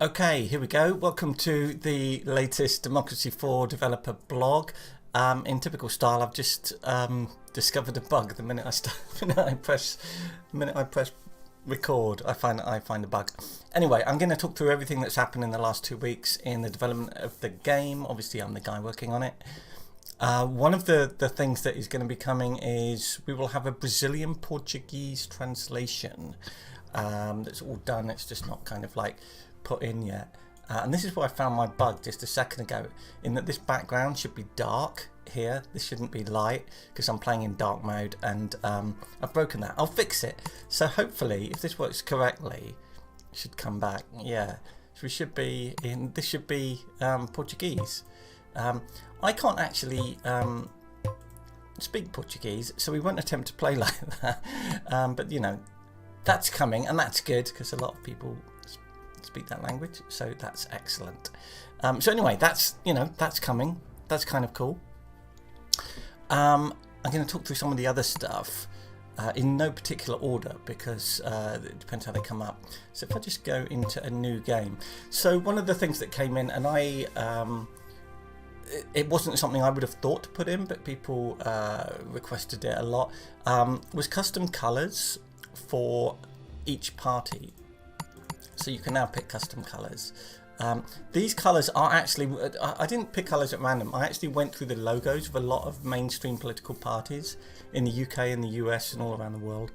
Okay, here we go. Welcome to the latest Democracy 4 developer blog. In typical style, I've just discovered a bug the minute I press record. I find a bug. Anyway, I'm going to talk through everything that's happened in the last 2 weeks in the development of the game. Obviously, I'm the guy working on it. One of the things that is going to be coming is we will have a Brazilian Portuguese translation that's all done. It's just not kind of like put in yet. And this is where I found my bug just a second ago, in that this background should be dark here. This shouldn't be light because I'm playing in dark mode, and I've broken that. I'll fix it. So hopefully, if this works correctly, it should come back. Yeah, so we should be in. This should be Portuguese. I can't actually speak Portuguese, so we won't attempt to play like that. But you know, that's coming, and that's good because a lot of people speak that language, so that's excellent. So anyway, that's coming. That's kind of cool. I'm going to talk through some of the other stuff in no particular order because it depends how they come up. So if I just go into a new game, so one of the things that came in, and it wasn't something I would have thought to put in, but people requested it a lot, was custom colors for each party. So you can now pick custom colors. These colors are actually, I didn't pick colors at random. I actually went through the logos of a lot of mainstream political parties in the UK and the US and all around the world,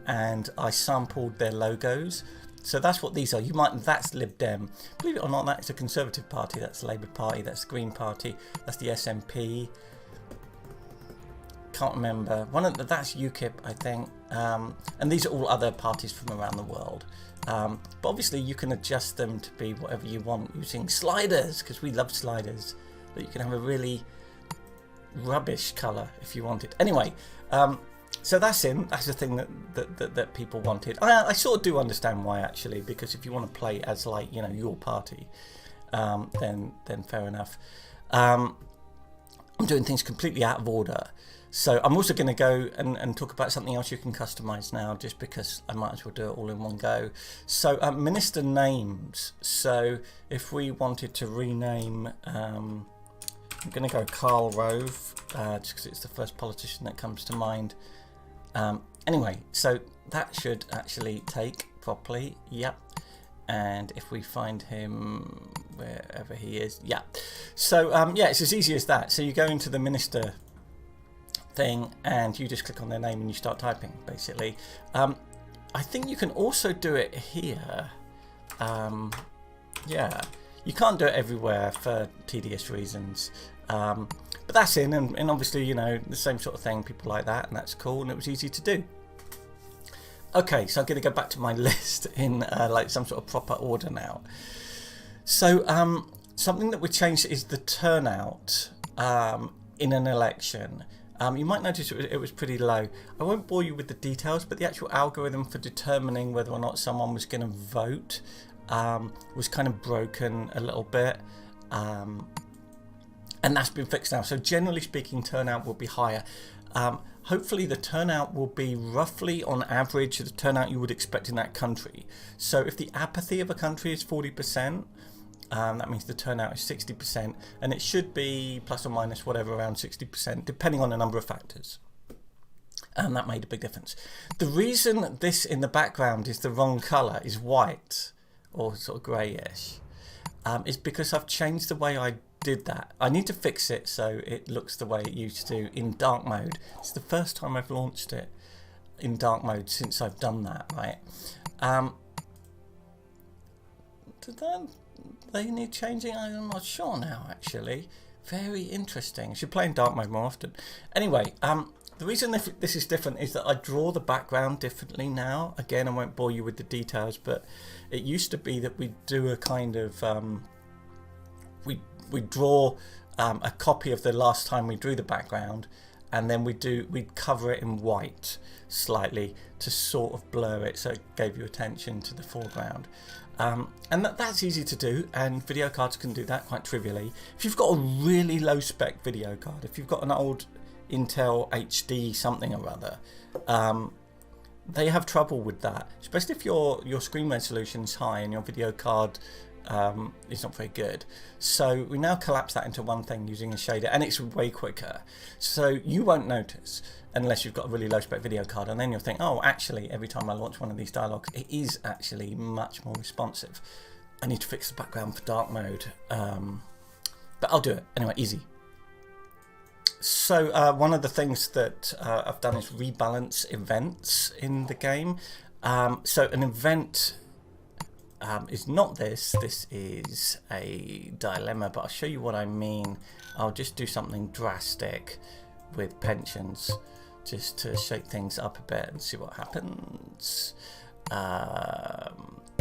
and I sampled their logos. So that's what these are. That's Lib Dem. Believe it or not, that's a Conservative Party. That's the Labour Party. That's the Green Party. That's the SNP. Can't remember. That's UKIP, I think. And these are all other parties from around the world. But obviously you can adjust them to be whatever you want using sliders, because we love sliders. But you can have a really rubbish colour if you want it. Anyway, so that's in. That's the thing that people wanted. I sort of do understand why, actually, because if you want to play as your party, then fair enough. I'm doing things completely out of order. So I'm also going to go and talk about something else you can customize now, just because I might as well do it all in one go. So minister names. So if we wanted to rename, I'm going to go Karl Rove, just because it's the first politician that comes to mind. Anyway, so that should actually take properly. Yep. And if we find him wherever he is, yeah. So yeah, it's as easy as that. So you go into the minister thing and you just click on their name and you start typing, basically. I think you can also do it here. Yeah, you can't do it everywhere for tedious reasons, but that's in, and obviously the same sort of thing, people like that, and that's cool, and it was easy to do. Okay, so I'm going to go back to my list in like some sort of proper order now. So something that we changed is the turnout in an election. You might notice it was pretty low. I won't bore you with the details, but the actual algorithm for determining whether or not someone was going to vote was kind of broken a little bit. And that's been fixed now. So generally speaking, turnout will be higher. Hopefully the turnout will be roughly on average the turnout you would expect in that country. So if the apathy of a country is 40%, that means the turnout is 60%, and it should be plus or minus whatever, around 60%, depending on a number of factors. And that made a big difference. The reason this in the background is the wrong colour, is white, or sort of greyish, is because I've changed the way I did that. I need to fix it so it looks the way it used to in dark mode. It's the first time I've launched it in dark mode since I've done that, right? They need changing? I'm not sure now, actually. Very interesting. I should play in dark mode more often. Anyway, the reason this is different is that I draw the background differently now. Again, I won't bore you with the details, but it used to be that we do a kind of we draw a copy of the last time we drew the background, and then we'd cover it in white slightly to sort of blur it so it gave you attention to the foreground. And that's easy to do, and video cards can do that quite trivially. If you've got a really low spec video card, if you've got an old Intel HD something or other, they have trouble with that, especially if your screen resolution is high and your video card is not very good. So we now collapse that into one thing using a shader, and it's way quicker. So you won't notice unless you've got a really low spec video card, and then you'll think, oh, actually, every time I launch one of these dialogues, it is actually much more responsive. I need to fix the background for dark mode, but I'll do it. Anyway, easy. So one of the things that I've done is rebalance events in the game. So an event is not this is a dilemma, but I'll show you what I mean. I'll just do something drastic with pensions just to shake things up a bit and see what happens.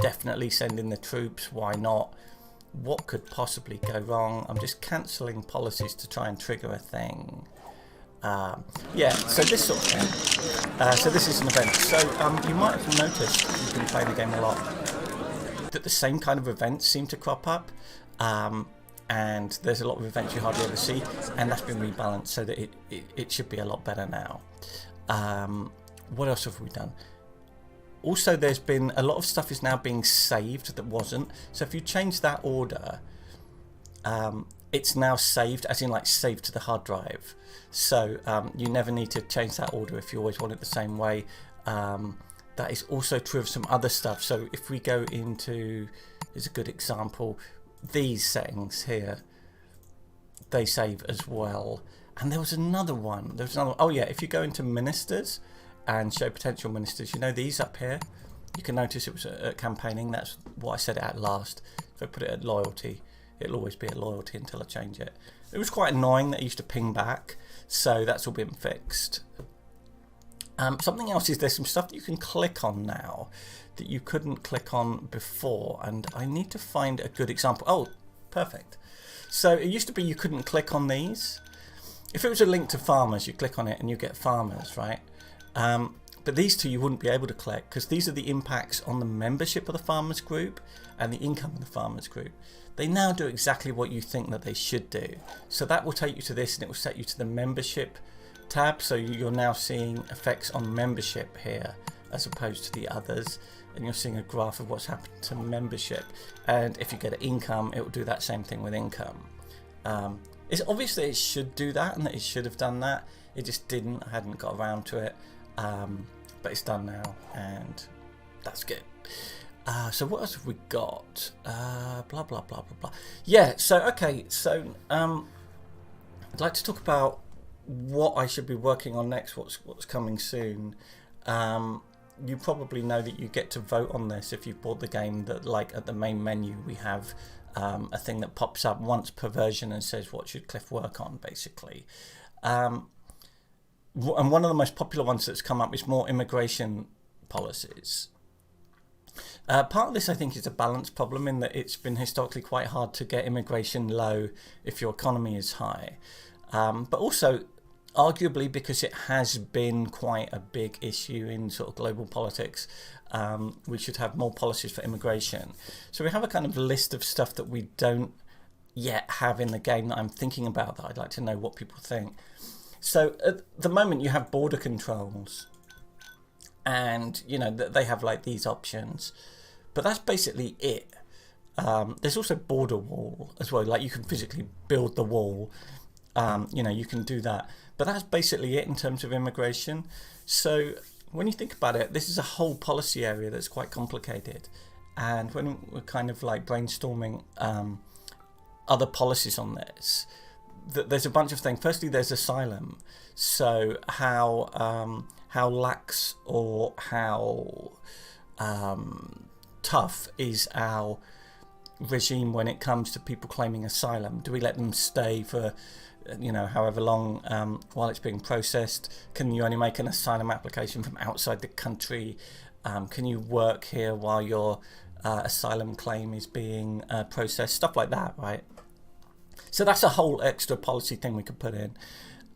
Definitely send in the troops, why not? What could possibly go wrong? I'm just cancelling policies to try and trigger a thing. Yeah, so this sort of thing. So this is an event. So you might have noticed, you've been playing the game a lot, that the same kind of events seem to crop up. And there's a lot of events you hardly ever see, and that's been rebalanced so that it should be a lot better now. What else have we done? Also, there's been a lot of stuff is now being saved that wasn't. So if you change that order, it's now saved, as in like saved to the hard drive. So you never need to change that order if you always want it the same way. That is also true of some other stuff. So if we go into, here's a good example, these settings here, they save as well. And there was another one. Oh yeah, if you go into ministers and show potential ministers, you know these up here, you can notice it was at campaigning. That's what I said it at last. If I put it at loyalty, it'll always be at loyalty until I change it. It was quite annoying that it used to ping back, so that's all been fixed. Something else is there's some stuff that you can click on now that you couldn't click on before, and I need to find a good example. Oh, perfect. So it used to be you couldn't click on these. If it was a link to farmers, you click on it and you get farmers, right? But these two you wouldn't be able to click because these are the impacts on the membership of the farmers group and the income of the farmers group. They now do exactly what you think that they should do. So that will take you to this, and it will set you to the membership tab. So you're now seeing effects on membership here as opposed to the others, and you're seeing a graph of what's happened to membership. And if you get an income, it will do that same thing with income. It's obvious that it should do that and that it should have done that. It just didn't. I hadn't got around to it. But it's done now, and that's good. So what else have we got? Blah blah blah blah blah. Yeah. So okay. So I'd like to talk about what I should be working on next. What's coming soon. You probably know that you get to vote on this if you've bought the game. That like at the main menu we have a thing that pops up once per version and says what should Cliff work on, basically. And one of the most popular ones that's come up is more immigration policies. Part of this, I think, is a balance problem in that it's been historically quite hard to get immigration low if your economy is high. But also, arguably, because it has been quite a big issue in sort of global politics, we should have more policies for immigration. So we have a kind of list of stuff that we don't yet have in the game that I'm thinking about that I'd like to know what people think. So at the moment you have border controls, and you know they have like these options, but that's basically it. There's also border wall as well, like you can physically build the wall. You know, you can do that, but that's basically it in terms of immigration. So when you think about it, this is a whole policy area that's quite complicated, and when we're kind of like brainstorming other policies on this, there's a bunch of things. Firstly, there's asylum. So how lax or how tough is our regime when it comes to people claiming asylum? Do we let them stay for, you know, however long while it's being processed? Can you only make an asylum application from outside the country? Can you work here while your asylum claim is being processed? Stuff like that, right? So that's a whole extra policy thing we could put in.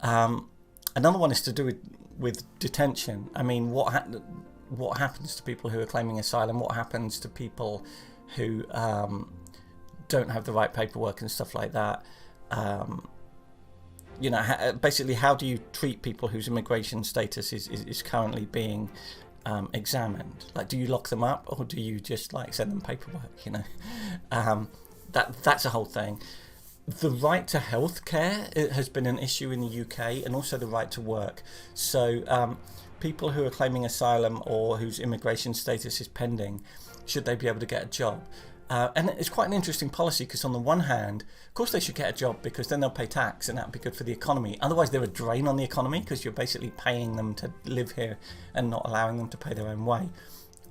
Another one is to do with detention. I mean, what happens to people who are claiming asylum? What happens to people who don't have the right paperwork and stuff like that? You know, basically, how do you treat people whose immigration status is currently being examined? Like, do you lock them up, or do you just like send them paperwork? You know, that's a whole thing. The right to healthcare has been an issue in the UK, and also the right to work. So people who are claiming asylum or whose immigration status is pending, should they be able to get a job? And it's quite an interesting policy, because on the one hand, of course they should get a job, because then they'll pay tax and that would be good for the economy. Otherwise they're a drain on the economy, because you're basically paying them to live here and not allowing them to pay their own way.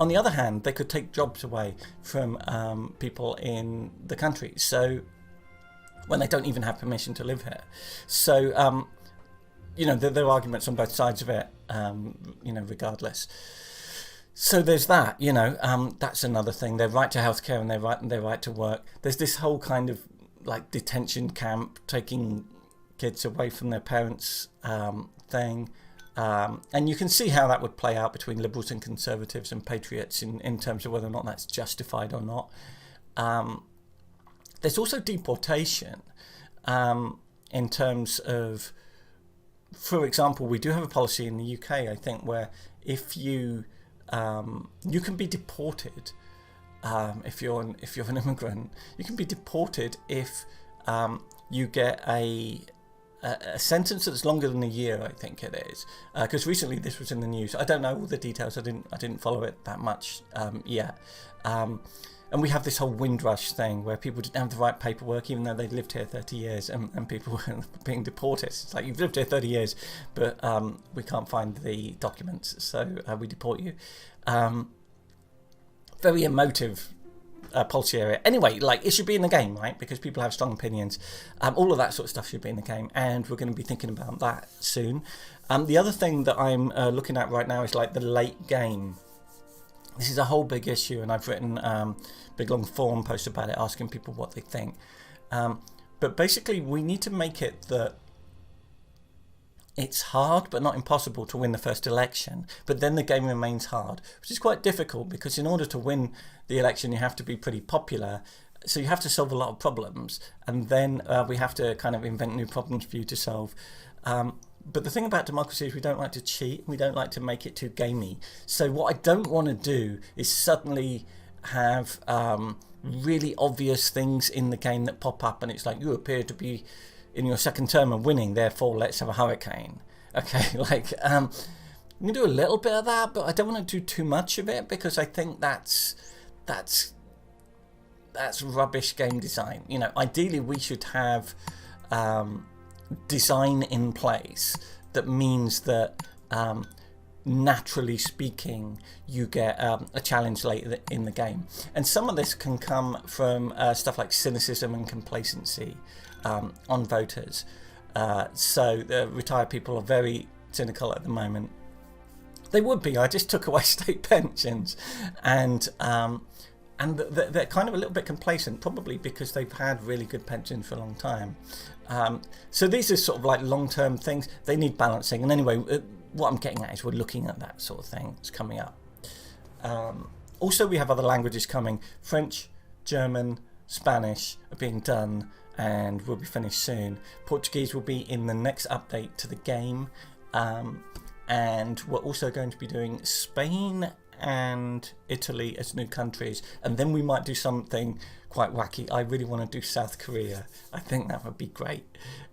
On the other hand, they could take jobs away from people in the country, so when they don't even have permission to live here. So you know, there are arguments on both sides of it, you know, regardless. So there's that, you know, that's another thing. Their right to healthcare and their right to work. There's this whole kind of like detention camp, taking kids away from their parents thing. And you can see how that would play out between liberals and conservatives and patriots in terms of whether or not that's justified or not. There's also deportation in terms of, for example, we do have a policy in the UK, I think, where if you can be deported if you're an immigrant. You can be deported if you get a sentence that's longer than a year, I think it is, because recently this was in the news. I don't know all the details. I didn't follow it that much yet. And we have this whole Windrush thing where people didn't have the right paperwork, even though they'd lived here 30 years, and people were being deported. It's like, you've lived here 30 years, but we can't find the documents, so we deport you. Very emotive policy area. Anyway, like, it should be in the game, right? Because people have strong opinions. All of that sort of stuff should be in the game, and we're going to be thinking about that soon. The other thing that I'm looking at right now is like the late game. This is a whole big issue, and I've written big long forum posts about it, asking people what they think. But basically, we need to make it that it's hard but not impossible to win the first election, but then the game remains hard, which is quite difficult, because in order to win the election you have to be pretty popular, so you have to solve a lot of problems, and then we have to kind of invent new problems for you to solve. But the thing about democracy is we don't like to cheat, we don't like to make it too gamey. So what I don't want to do is suddenly have really obvious things in the game that pop up, and it's like, you appear to be in your second term and winning, therefore let's have a hurricane. Okay, like we can do a little bit of that, but I don't want to do too much of it, because I think that's rubbish game design. You know, ideally we should have design in place that means that naturally speaking you get a challenge later in the game, and some of this can come from stuff like cynicism and complacency on voters. So the retired people are very cynical at the moment. They would be. I just took away state pensions, and they're kind of a little bit complacent, probably because they've had really good pensions for a long time. So these are sort of like long-term things. They need balancing. And anyway, what I'm getting at is we're looking at that sort of thing. It's coming up. Also, we have other languages coming. French, German, Spanish are being done and will be finished soon. Portuguese will be in the next update to the game. And we're also going to be doing Spain and Italy as new countries, and then we might do something quite wacky. I really want to do South Korea. I think that would be great.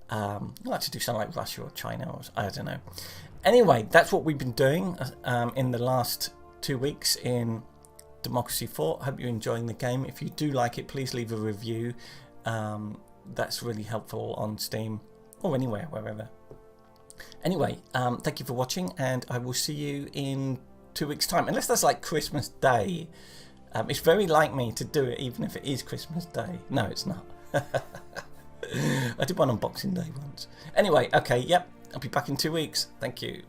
I'd like to do something like Russia or China, or I don't know. Anyway, that's what we've been doing in the last 2 weeks in Democracy 4. Hope you're enjoying the game. If you do like it, please leave a review. That's really helpful on Steam or anywhere, wherever. Anyway, thank you for watching, and I will see you in 2 weeks time, unless that's like Christmas Day. It's very like me to do it even if it is Christmas Day. No, it's not. I did one on Boxing Day once. Anyway, okay, yep, I'll be back in 2 weeks. Thank you.